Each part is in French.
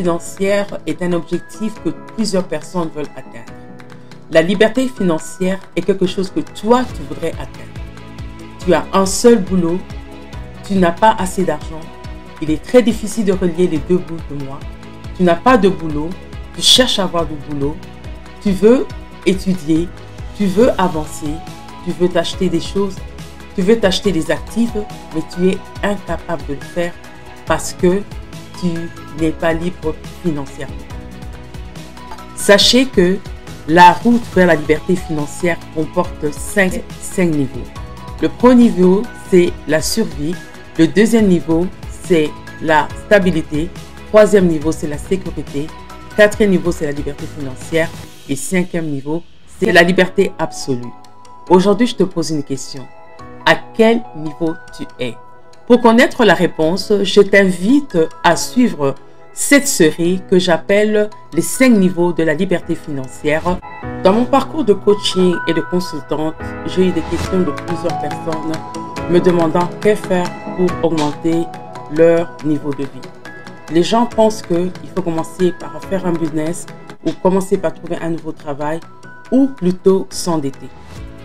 financière est un objectif que plusieurs personnes veulent atteindre. La liberté financière est quelque chose que toi, tu voudrais atteindre. Tu as un seul boulot, tu n'as pas assez d'argent, il est très difficile de relier les deux bouts de mois. Tu n'as pas de boulot, tu cherches à avoir du boulot, tu veux étudier, tu veux avancer, tu veux t'acheter des choses, tu veux t'acheter des actifs, mais tu es incapable de le faire parce que tu n'es pas libre financièrement. Sachez que la route vers la liberté financière comporte 5 niveaux. Le premier niveau, c'est la survie. Le deuxième niveau, c'est la stabilité. Troisième niveau, c'est la sécurité. Quatrième niveau, c'est la liberté financière. Et cinquième niveau, c'est la liberté absolue. Aujourd'hui, je te pose une question. À quel niveau tu es? Pour connaître la réponse, je t'invite à suivre cette série que j'appelle les 5 niveaux de la liberté financière. Dans mon parcours de coaching et de consultante, j'ai eu des questions de plusieurs personnes me demandant que faire pour augmenter leur niveau de vie. Les gens pensent qu'il faut commencer par faire un business ou commencer par trouver un nouveau travail ou plutôt s'endetter.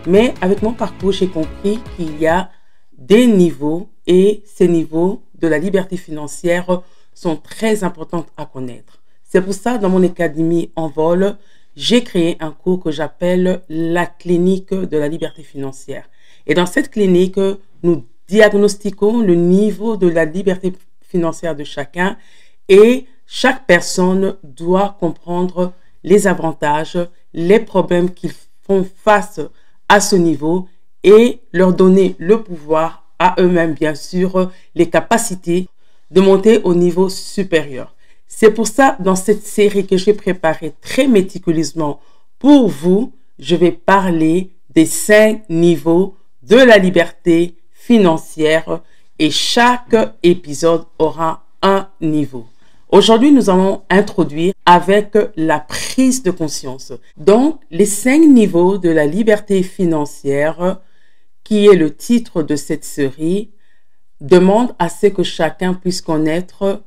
Mais avec mon parcours, j'ai compris qu'il y a des niveaux et ces niveaux de la liberté financière sont très importants à connaître. C'est pour ça, dans mon académie Envol, j'ai créé un cours que j'appelle la clinique de la liberté financière. Et dans cette clinique, nous diagnostiquons le niveau de la liberté financière de chacun et chaque personne doit comprendre les avantages, les problèmes qu'ils font face à ce niveau et leur donner le pouvoir à eux-mêmes, bien sûr, les capacités de monter au niveau supérieur. C'est pour ça, dans cette série que j'ai préparée très méticuleusement pour vous, je vais parler des 5 niveaux de la liberté financière et chaque épisode aura un niveau. Aujourd'hui, nous allons introduire avec la prise de conscience. Donc, les 5 niveaux de la liberté financière, qui est le titre de cette série, demande à ce que chacun puisse connaître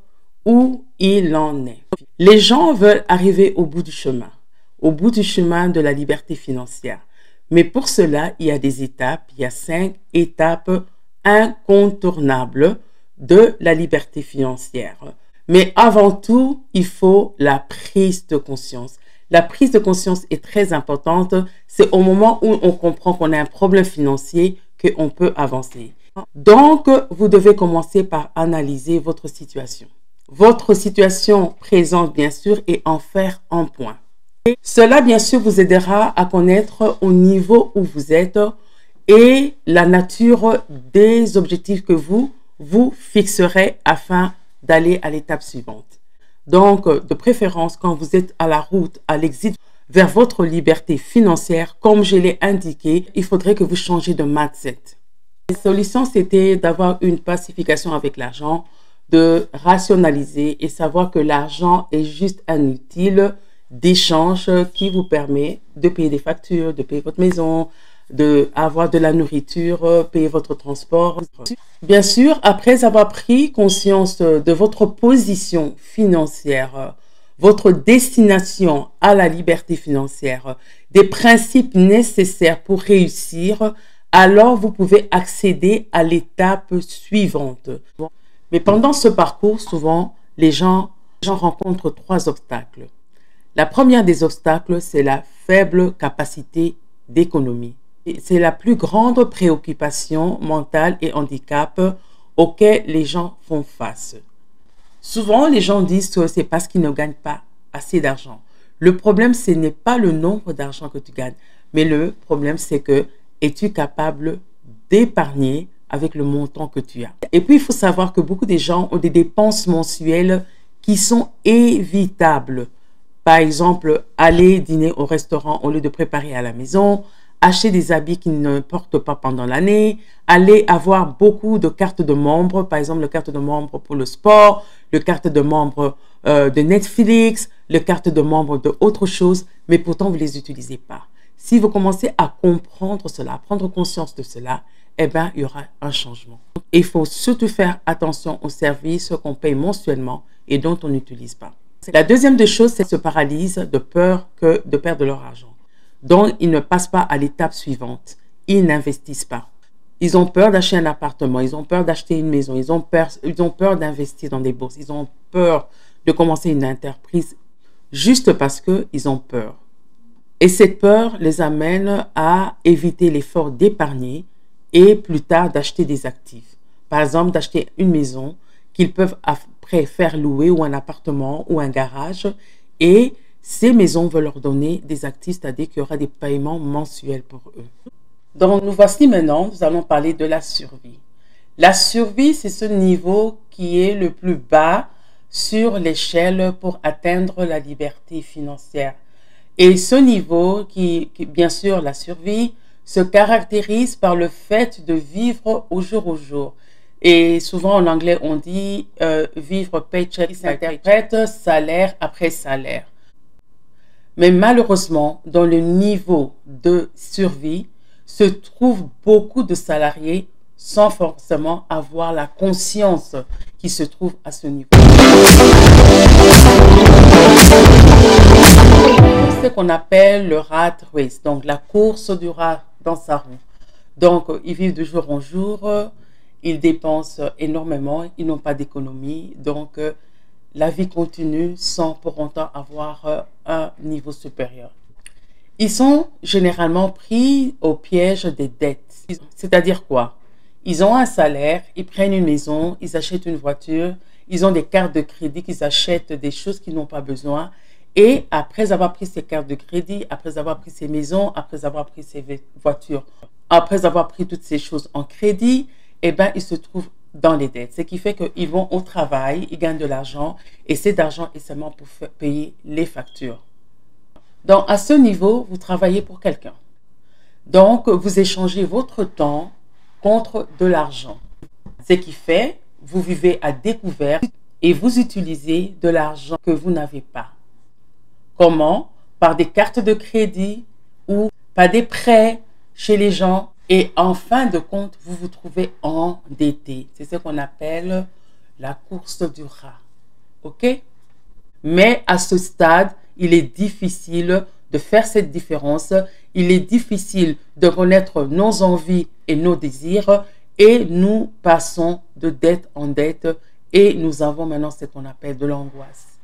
où il en est. Les gens veulent arriver au bout du chemin de la liberté financière. Mais pour cela, il y a des étapes, il y a 5 étapes incontournables de la liberté financière. Mais avant tout, il faut la prise de conscience. La prise de conscience est très importante. C'est au moment où on comprend qu'on a un problème financier qu'on peut avancer. Donc, vous devez commencer par analyser votre situation. Votre situation présente, bien sûr, et en faire un point. Cela, bien sûr, vous aidera à connaître au niveau où vous êtes et la nature des objectifs que vous fixerez afin d'aller à l'étape suivante. Donc, de préférence, quand vous êtes à la route, à l'exit vers votre liberté financière, comme je l'ai indiqué, il faudrait que vous changiez de mindset. La solution, c'était d'avoir une pacification avec l'argent, de rationaliser et savoir que l'argent est juste un outil d'échange qui vous permet de payer des factures, de payer votre maison, d'avoir de la nourriture, payer votre transport. Bien sûr, après avoir pris conscience de votre position financière, votre destination à la liberté financière, des principes nécessaires pour réussir, alors vous pouvez accéder à l'étape suivante. Mais pendant ce parcours, souvent, les gens rencontrent 3 obstacles. La première des obstacles, c'est la faible capacité d'économie. C'est la plus grande préoccupation mentale et handicap auquel les gens font face. Souvent, les gens disent que c'est parce qu'ils ne gagnent pas assez d'argent. Le problème, ce n'est pas le nombre d'argent que tu gagnes, mais le problème, c'est que es-tu capable d'épargner avec le montant que tu as? Et puis, il faut savoir que beaucoup de gens ont des dépenses mensuelles qui sont évitables. Par exemple, aller dîner au restaurant au lieu de préparer à la maison, acheter des habits qui ne portent pas pendant l'année, aller avoir beaucoup de cartes de membres, par exemple, le carte de membre pour le sport, le carte de membre de Netflix, le carte de membre de autre chose, mais pourtant, vous ne les utilisez pas. Si vous commencez à comprendre cela, à prendre conscience de cela, eh bien, il y aura un changement. Il faut surtout faire attention aux services qu'on paye mensuellement et dont on n'utilise pas. La deuxième des choses, c'est qu'ils se paralysent de peur de perdre leur argent. Donc, ils ne passent pas à l'étape suivante. Ils n'investissent pas. Ils ont peur d'acheter un appartement, ils ont peur d'acheter une maison, ils ont peur d'investir dans des bourses, ils ont peur de commencer une entreprise juste parce qu'ils ont peur. Et cette peur les amène à éviter l'effort d'épargner et plus tard d'acheter des actifs. Par exemple, d'acheter une maison qu'ils peuvent après faire louer ou un appartement ou un garage. Et ces maisons veulent leur donner des actifs, c'est-à-dire qu'il y aura des paiements mensuels pour eux. Donc, nous voici maintenant, nous allons parler de la survie. La survie, c'est ce niveau qui est le plus bas sur l'échelle pour atteindre la liberté financière. Et ce niveau, bien sûr, la survie, se caractérise par le fait de vivre au jour. Et souvent en anglais, on dit vivre paycheck, qui s'interprète salaire après salaire. Mais malheureusement, dans le niveau de survie, se trouvent beaucoup de salariés sans forcément avoir la conscience qui se trouve à ce niveau. C'est ce qu'on appelle le rat race, donc la course du rat dans sa roue. Donc, ils vivent de jour en jour, ils dépensent énormément, ils n'ont pas d'économie, donc la vie continue sans pour autant avoir un niveau supérieur. Ils sont généralement pris au piège des dettes. C'est-à-dire quoi? Ils ont un salaire, ils prennent une maison, ils achètent une voiture, ils ont des cartes de crédit, ils achètent des choses qu'ils n'ont pas besoin. Et après avoir pris ces cartes de crédit, après avoir pris ces maisons, après avoir pris ces voitures, après avoir pris toutes ces choses en crédit, eh ben, ils se trouvent dans les dettes. Ce qui fait qu'ils vont au travail, ils gagnent de l'argent et cet argent est seulement pour payer les factures. Donc, à ce niveau, vous travaillez pour quelqu'un. Donc, vous échangez votre temps contre de l'argent. Ce qui fait, vous vivez à découvert et vous utilisez de l'argent que vous n'avez pas. Comment? Par des cartes de crédit ou par des prêts chez les gens. Et en fin de compte, vous vous trouvez endetté. C'est ce qu'on appelle la course du rat. OK? Mais à ce stade, il est difficile de faire cette différence. Il est difficile de connaître nos envies et nos désirs. Et nous passons de dette en dette. Et nous avons maintenant ce qu'on appelle de l'angoisse.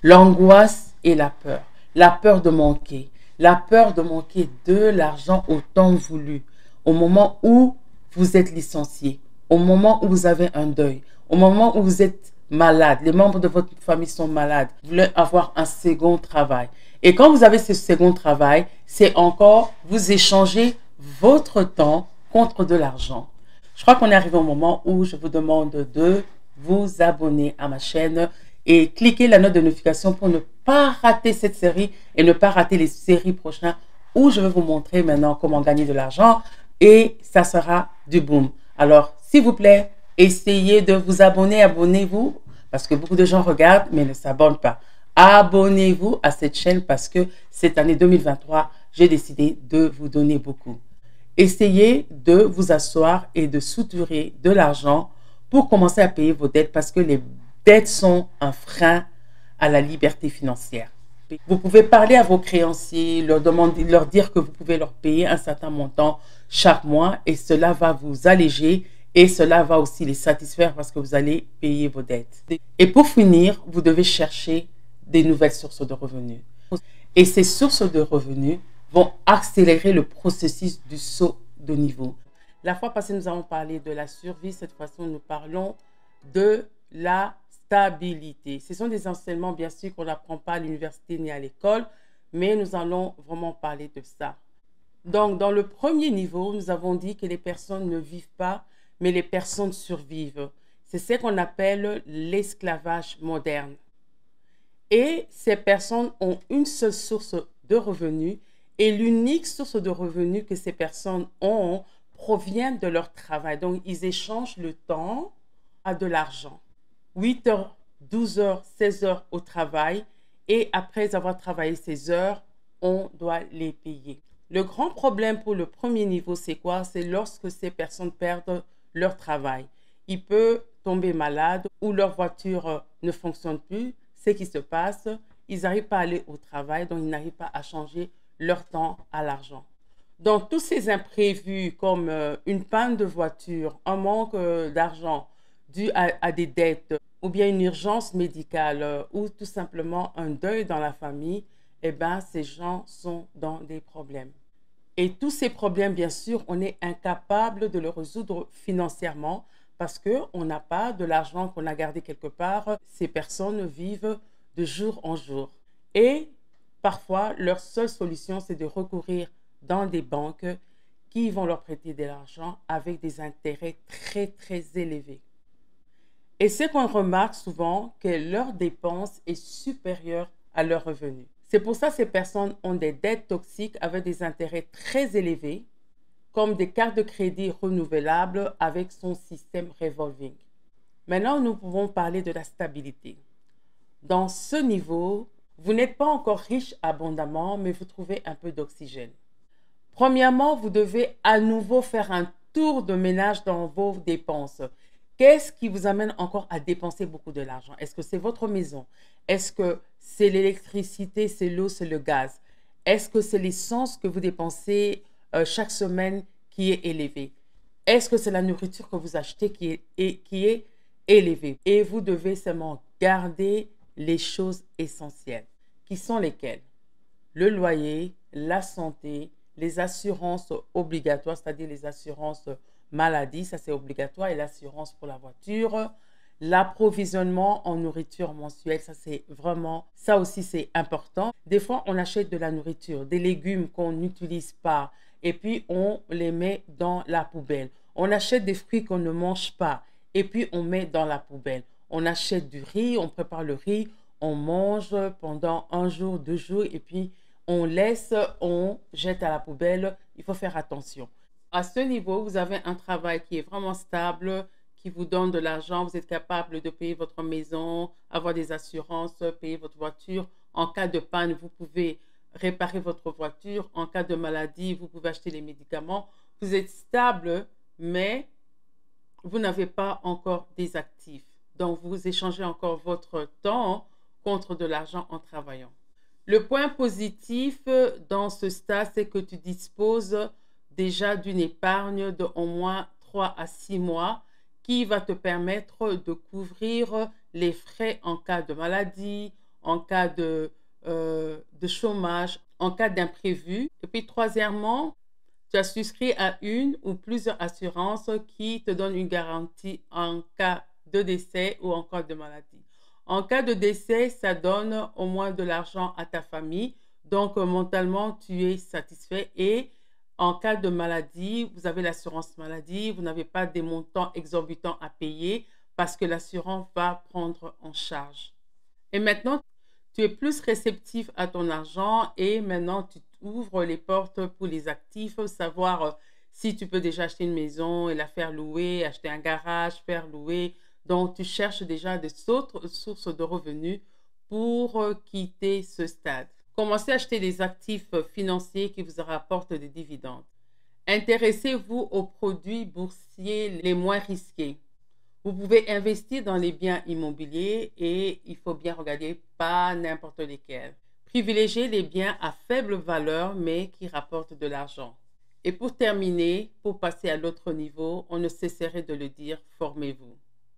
L'angoisse et la peur. La peur de manquer. La peur de manquer de l'argent au temps voulu. Au moment où vous êtes licencié. Au moment où vous avez un deuil. Au moment où vous êtes malade. Les membres de votre famille sont malades. Vous voulez avoir un second travail. Et quand vous avez ce second travail, c'est encore vous échangez votre temps contre de l'argent. Je crois qu'on est arrivé au moment où je vous demande de vous abonner à ma chaîne et cliquez la note de notification pour ne pas rater cette série et ne pas rater les séries prochaines où je vais vous montrer maintenant comment gagner de l'argent et ça sera du boom. Alors, s'il vous plaît, essayez de vous abonner, abonnez-vous parce que beaucoup de gens regardent mais ne s'abonnent pas. Abonnez-vous à cette chaîne parce que cette année 2023, j'ai décidé de vous donner beaucoup. Essayez de vous asseoir et de soutirer de l'argent pour commencer à payer vos dettes parce que les dettes sont un frein à la liberté financière. Vous pouvez parler à vos créanciers, leur dire que vous pouvez leur payer un certain montant chaque mois et cela va vous alléger et cela va aussi les satisfaire parce que vous allez payer vos dettes. Et pour finir, vous devez chercher des nouvelles sources de revenus. Et ces sources de revenus vont accélérer le processus du saut de niveau. La fois passée, nous avons parlé de la survie. Cette fois-ci, nous parlons de la stabilité. Ce sont des enseignements, bien sûr, qu'on n'apprend pas à l'université ni à l'école, mais nous allons vraiment parler de ça. Donc, dans le premier niveau, nous avons dit que les personnes ne vivent pas, mais les personnes survivent. C'est ce qu'on appelle l'esclavage moderne. Et ces personnes ont une seule source de revenus et l'unique source de revenus que ces personnes ont provient de leur travail. Donc, ils échangent le temps à de l'argent. 8 heures, 12 heures, 16 heures au travail et après avoir travaillé ces heures, on doit les payer. Le grand problème pour le premier niveau, c'est quoi? C'est lorsque ces personnes perdent leur travail. Ils peuvent tomber malades ou leur voiture ne fonctionne plus. ce qui se passe, ils n'arrivent pas à aller au travail, donc ils n'arrivent pas à changer leur temps à l'argent. Donc, tous ces imprévus comme une panne de voiture, un manque d'argent dû à des dettes ou bien une urgence médicale ou tout simplement un deuil dans la famille, eh bien, ces gens sont dans des problèmes. Et tous ces problèmes, bien sûr, on est incapable de les résoudre financièrement parce qu'on n'a pas de l'argent qu'on a gardé quelque part. Ces personnes vivent de jour en jour. Et parfois, leur seule solution, c'est de recourir dans des banques qui vont leur prêter de l'argent avec des intérêts très, très élevés. Et c'est qu'on remarque souvent que leur dépense est supérieure à leurs revenus. C'est pour ça que ces personnes ont des dettes toxiques avec des intérêts très élevés, comme des cartes de crédit renouvelables avec son système revolving. Maintenant, nous pouvons parler de la stabilité. Dans ce niveau, vous n'êtes pas encore riche abondamment, mais vous trouvez un peu d'oxygène. Premièrement, vous devez à nouveau faire un tour de ménage dans vos dépenses. Qu'est-ce qui vous amène encore à dépenser beaucoup de l'argent? Est-ce que c'est votre maison? Est-ce que c'est l'électricité, c'est l'eau, c'est le gaz? Est-ce que c'est l'essence que vous dépensez chaque semaine qui est élevée? Est-ce que c'est la nourriture que vous achetez qui est élevée? Et vous devez seulement garder les choses essentielles, qui sont lesquelles? Le loyer, la santé, les assurances obligatoires, c'est-à-dire les assurances maladie, ça c'est obligatoire, et l'assurance pour la voiture, l'approvisionnement en nourriture mensuelle, ça c'est vraiment, ça aussi c'est important. Des fois, on achète de la nourriture, des légumes qu'on n'utilise pas, et puis on les met dans la poubelle. On achète des fruits qu'on ne mange pas, et puis on met dans la poubelle. On achète du riz, on prépare le riz, on mange pendant 1 jour, 2 jours, et puis on laisse, on jette à la poubelle. Il faut faire attention. À ce niveau, vous avez un travail qui est vraiment stable, qui vous donne de l'argent. Vous êtes capable de payer votre maison, avoir des assurances, payer votre voiture. En cas de panne, vous pouvez réparer votre voiture. En cas de maladie, vous pouvez acheter les médicaments. Vous êtes stable, mais vous n'avez pas encore des actifs. Donc, vous échangez encore votre temps contre de l'argent en travaillant. Le point positif dans ce stade, c'est que tu disposes déjà d'une épargne de au moins 3 à 6 mois qui va te permettre de couvrir les frais en cas de maladie, en cas de chômage, en cas d'imprévu. Et puis, troisièmement, tu as souscrit à une ou plusieurs assurances qui te donnent une garantie en cas de décès ou en cas de maladie. En cas de décès, ça donne au moins de l'argent à ta famille. Donc, mentalement, tu es satisfait. Et en cas de maladie, vous avez l'assurance maladie. Vous n'avez pas des montants exorbitants à payer parce que l'assurance va prendre en charge. Et maintenant, tu es plus réceptif à ton argent et maintenant, tu ouvres les portes pour les actifs, savoir si tu peux déjà acheter une maison et la faire louer, acheter un garage, faire louer. Donc, tu cherches déjà des autres sources de revenus pour quitter ce stade. Commencez à acheter des actifs financiers qui vous rapportent des dividendes. Intéressez-vous aux produits boursiers les moins risqués. Vous pouvez investir dans les biens immobiliers et il faut bien regarder pas n'importe lesquels. Privilégiez les biens à faible valeur mais qui rapportent de l'argent. Et pour terminer, pour passer à l'autre niveau, on ne cesserait de le dire, formez-vous.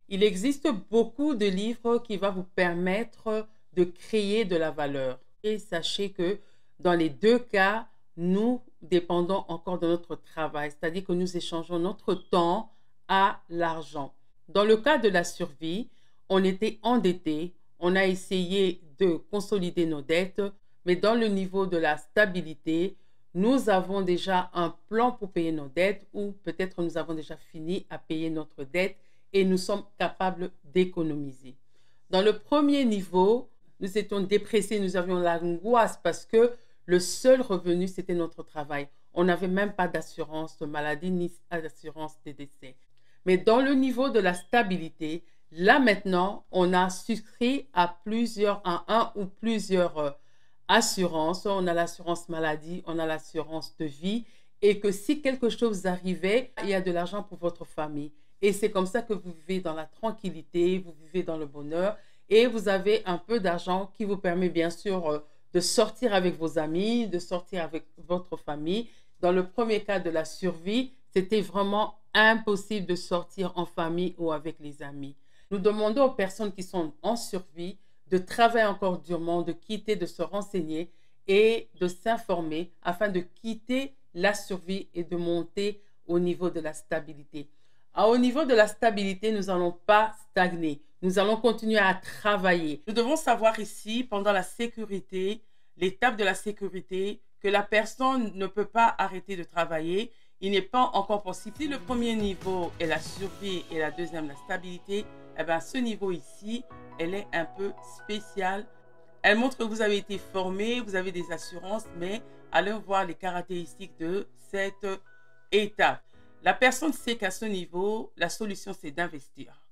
Il existe beaucoup de livres qui vont vous permettre de créer de la valeur. Et sachez que dans les 2 cas, nous dépendons encore de notre travail, c'est-à-dire que nous échangeons notre temps à l'argent. Dans le cas de la survie, on était endetté, on a essayé de consolider nos dettes, mais dans le niveau de la stabilité, nous avons déjà un plan pour payer nos dettes ou peut-être nous avons déjà fini à payer notre dette et nous sommes capables d'économiser. Dans le premier niveau, nous étions dépressés, nous avions l'angoisse parce que le seul revenu, c'était notre travail. On n'avait même pas d'assurance maladie ni d'assurance des décès. Mais dans le niveau de la stabilité, là maintenant, on a souscrit à un ou plusieurs assurances. On a l'assurance maladie, on a l'assurance de vie et que si quelque chose arrivait, il y a de l'argent pour votre famille. Et c'est comme ça que vous vivez dans la tranquillité, vous vivez dans le bonheur et vous avez un peu d'argent qui vous permet bien sûr de sortir avec vos amis, de sortir avec votre famille. Dans le premier cas de la survie, c'était vraiment impossible de sortir en famille ou avec les amis. Nous demandons aux personnes qui sont en survie de travailler encore durement, de quitter, de se renseigner et de s'informer afin de quitter la survie et de monter au niveau de la stabilité. Au niveau de la stabilité, nous n'allons pas stagner. Nous allons continuer à travailler. Nous devons savoir ici, pendant la sécurité, l'étape de la sécurité, que la personne ne peut pas arrêter de travailler. Il n'est pas encore possible. Si le premier niveau est la survie et la deuxième la stabilité, eh bien, ce niveau ici, elle est un peu spéciale. Elle montre que vous avez été formé, vous avez des assurances, mais allons voir les caractéristiques de cette étape. La personne sait qu'à ce niveau, la solution, c'est d'investir.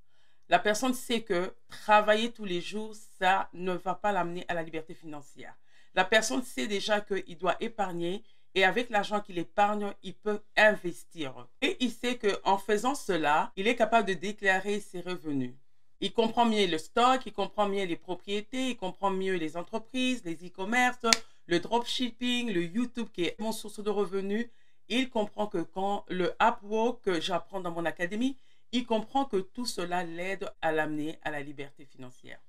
La personne sait que travailler tous les jours, ça ne va pas l'amener à la liberté financière. La personne sait déjà qu'il doit épargner et avec l'argent qu'il épargne, il peut investir. Et il sait qu'en faisant cela, il est capable de déclarer ses revenus. Il comprend mieux le stock, il comprend mieux les propriétés, il comprend mieux les entreprises, les e-commerce, le dropshipping, le YouTube qui est mon source de revenus. Il comprend que quand le Upwork que j'apprends dans mon académie, il comprend que tout cela l'aide à l'amener à la liberté financière.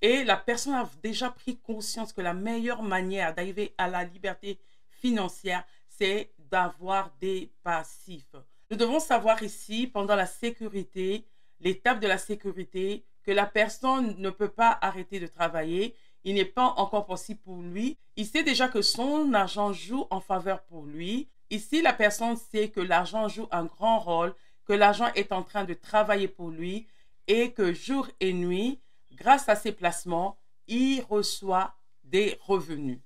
Et la personne a déjà pris conscience que la meilleure manière d'arriver à la liberté financière, c'est d'avoir des passifs. Nous devons savoir ici, pendant la sécurité, l'étape de la sécurité, que la personne ne peut pas arrêter de travailler. Il n'est pas encore possible pour lui. Il sait déjà que son argent joue en faveur pour lui. Ici, la personne sait que l'argent joue un grand rôle, que l'argent est en train de travailler pour lui et que jour et nuit, grâce à ses placements, il reçoit des revenus.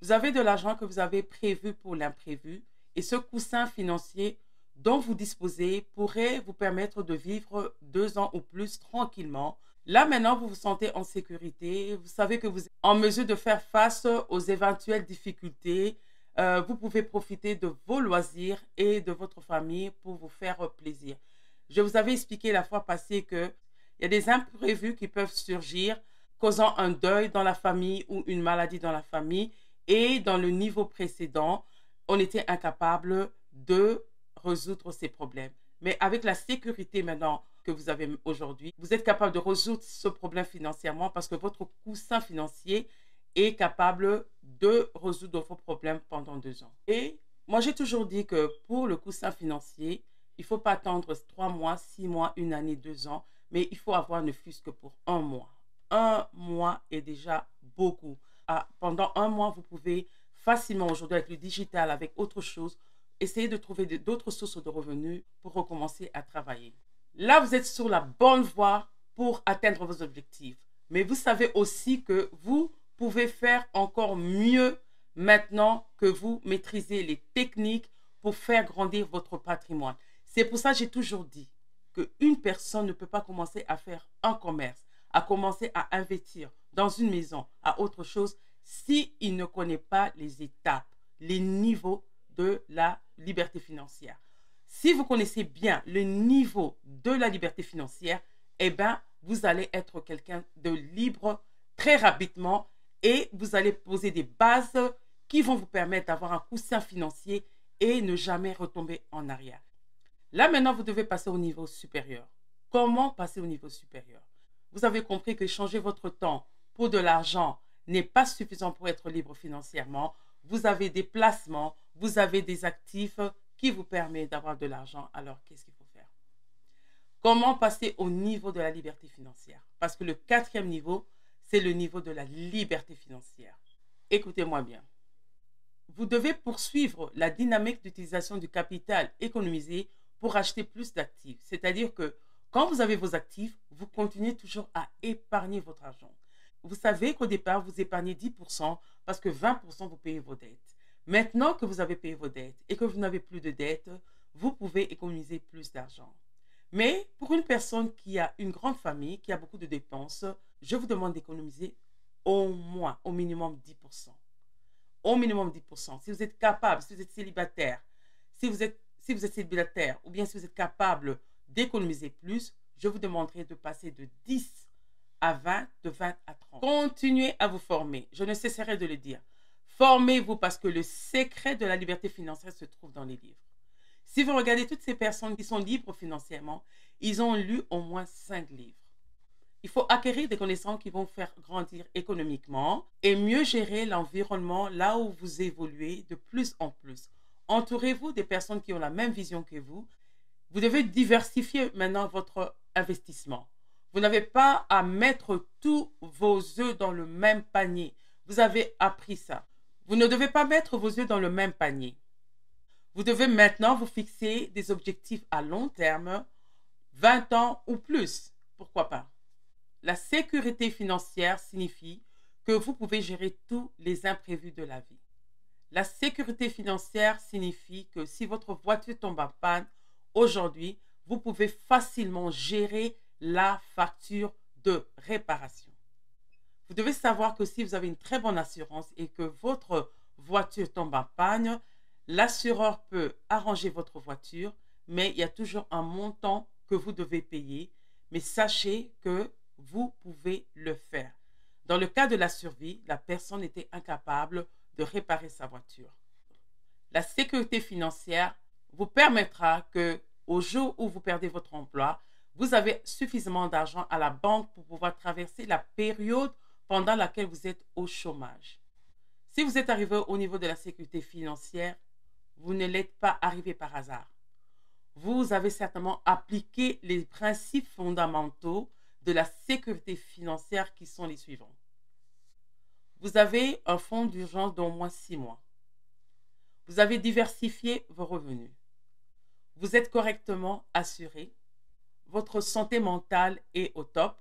Vous avez de l'argent que vous avez prévu pour l'imprévu et ce coussin financier dont vous disposez pourrait vous permettre de vivre 2 ans ou plus tranquillement. Là, maintenant, vous vous sentez en sécurité. Vous savez que vous êtes en mesure de faire face aux éventuelles difficultés. Vous pouvez profiter de vos loisirs et de votre famille pour vous faire plaisir. Je vous avais expliqué la fois passée qu'il y a des imprévus qui peuvent surgir, causant un deuil dans la famille ou une maladie dans la famille. Et dans le niveau précédent, on était incapable de résoudre ces problèmes. Mais avec la sécurité maintenant que vous avez aujourd'hui, vous êtes capable de résoudre ce problème financièrement parce que votre coussin financier est capable de résoudre vos problèmes pendant 2 ans. Et moi, j'ai toujours dit que pour le coussin financier, il ne faut pas attendre 3 mois, 6 mois, 1 année, 2 ans, mais il faut avoir ne fût-ce que pour 1 mois. 1 mois est déjà beaucoup. Pendant 1 mois, vous pouvez facilement aujourd'hui avec le digital, avec autre chose, essayer de trouver d'autres sources de revenus pour recommencer à travailler. Là, vous êtes sur la bonne voie pour atteindre vos objectifs. Mais vous savez aussi que vous pouvez faire encore mieux maintenant que vous maîtrisez les techniques pour faire grandir votre patrimoine. C'est pour ça que j'ai toujours dit qu'une personne ne peut pas commencer à faire un commerce, à commencer à investir dans une maison, à autre chose, s'il ne connaît pas les étapes, les niveaux de la liberté financière. Si vous connaissez bien le niveau de la liberté financière, eh bien, vous allez être quelqu'un de libre très rapidement et vous allez poser des bases qui vont vous permettre d'avoir un coussin financier et ne jamais retomber en arrière. Là, maintenant, vous devez passer au niveau supérieur. Comment passer au niveau supérieur? Vous avez compris que changer votre temps pour de l'argent n'est pas suffisant pour être libre financièrement. Vous avez des placements, vous avez des actifs qui vous permettent d'avoir de l'argent. Alors, qu'est-ce qu'il faut faire? Comment passer au niveau de la liberté financière? Parce que le 4e niveau, c'est le niveau de la liberté financière. Écoutez-moi bien. Vous devez poursuivre la dynamique d'utilisation du capital économisé pour acheter plus d'actifs. C'est-à-dire que quand vous avez vos actifs, vous continuez toujours à épargner votre argent. Vous savez qu'au départ, vous épargnez 10% parce que 20% vous payez vos dettes. Maintenant que vous avez payé vos dettes et que vous n'avez plus de dettes, vous pouvez économiser plus d'argent. Mais pour une personne qui a une grande famille, qui a beaucoup de dépenses, je vous demande d'économiser au moins, au minimum 10%. Au minimum 10%. Si vous êtes capable, si vous êtes célibataire, si vous êtes célibataire ou bien si vous êtes capable d'économiser plus, je vous demanderai de passer de 10 à 20, de 20 à 30. Continuez à vous former. Je ne cesserai de le dire. Formez-vous parce que le secret de la liberté financière se trouve dans les livres. Si vous regardez toutes ces personnes qui sont libres financièrement, ils ont lu au moins 5 livres. Il faut acquérir des connaissances qui vont faire grandir économiquement et mieux gérer l'environnement là où vous évoluez de plus en plus. Entourez-vous des personnes qui ont la même vision que vous. Vous devez diversifier maintenant votre investissement. Vous n'avez pas à mettre tous vos œufs dans le même panier. Vous avez appris ça. Vous ne devez pas mettre vos œufs dans le même panier. Vous devez maintenant vous fixer des objectifs à long terme, 20 ans ou plus. Pourquoi pas? La sécurité financière signifie que vous pouvez gérer tous les imprévus de la vie. La sécurité financière signifie que si votre voiture tombe en panne aujourd'hui, vous pouvez facilement gérer la facture de réparation. Vous devez savoir que si vous avez une très bonne assurance et que votre voiture tombe en panne, l'assureur peut arranger votre voiture, mais il y a toujours un montant que vous devez payer. Mais sachez que vous pouvez le faire. Dans le cas de la survie, la personne était incapable de réparer sa voiture. La sécurité financière vous permettra que, au jour où vous perdez votre emploi, vous avez suffisamment d'argent à la banque pour pouvoir traverser la période pendant laquelle vous êtes au chômage. Si vous êtes arrivé au niveau de la sécurité financière, vous ne l'êtes pas arrivé par hasard. Vous avez certainement appliqué les principes fondamentaux de la sécurité financière qui sont les suivants. Vous avez un fonds d'urgence d'au moins 6 mois. Vous avez diversifié vos revenus. Vous êtes correctement assuré. Votre santé mentale est au top.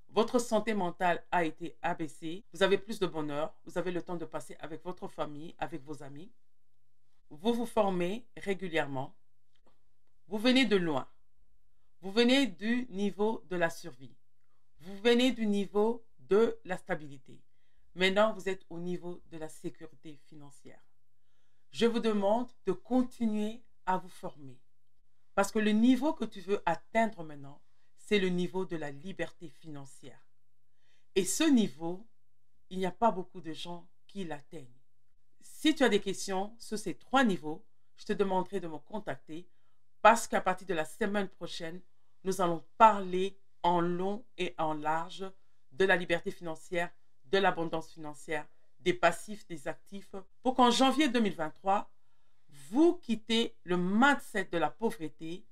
Votre santé mentale a été abaissée. Vous avez plus de bonheur. Vous avez le temps de passer avec votre famille, avec vos amis. Vous vous formez régulièrement. Vous venez de loin. Vous venez du niveau de la survie. Vous venez du niveau de la stabilité. Maintenant, vous êtes au niveau de la sécurité financière. Je vous demande de continuer à vous former. Parce que le niveau que tu veux atteindre maintenant, c'est le niveau de la liberté financière. Et ce niveau, il n'y a pas beaucoup de gens qui l'atteignent. Si tu as des questions sur ces 3 niveaux, je te demanderai de me contacter parce qu'à partir de la semaine prochaine, nous allons parler en long et en large de la liberté financière, de l'abondance financière, des passifs, des actifs, pour qu'en janvier 2023, vous quittez le mindset de la pauvreté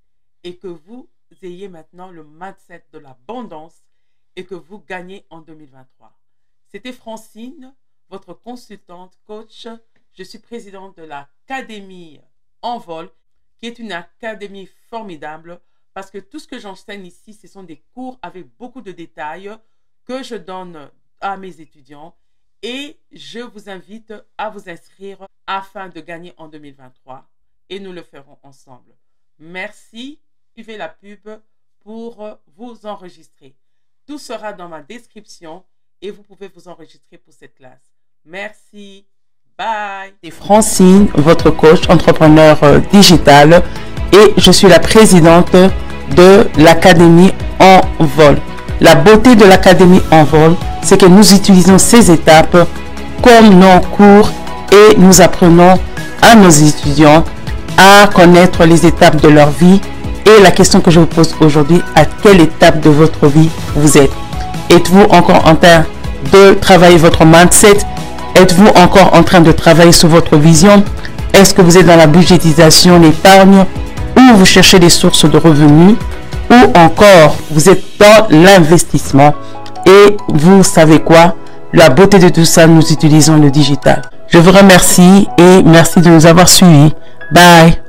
et que vous ayez maintenant le mindset de l'abondance et que vous gagnez en 2023. C'était Francine, votre consultante, coach. Je suis présidente de l'Académie Envol, qui est une académie formidable parce que tout ce que j'enseigne ici, ce sont des cours avec beaucoup de détails que je donne à mes étudiants et je vous invite à vous inscrire afin de gagner en 2023 et nous le ferons ensemble. Merci. Suivez la pub pour vous enregistrer. Tout sera dans ma description et vous pouvez vous enregistrer pour cette classe. Merci. Bye. C'est Francine, votre coach entrepreneur digital et je suis la présidente de l'Académie Envol. La beauté de l'Académie Envol, c'est que nous utilisons ces étapes comme nos cours et nous apprenons à nos étudiants à connaître les étapes de leur vie. Et la question que je vous pose aujourd'hui, à quelle étape de votre vie vous êtes? Êtes-vous encore en train de travailler votre mindset? Êtes-vous encore en train de travailler sur votre vision? Est-ce que vous êtes dans la budgétisation, l'épargne, ou vous cherchez des sources de revenus, ou encore vous êtes dans l'investissement? Et vous savez quoi? La beauté de tout ça, nous utilisons le digital. Je vous remercie et merci de nous avoir suivis. Bye!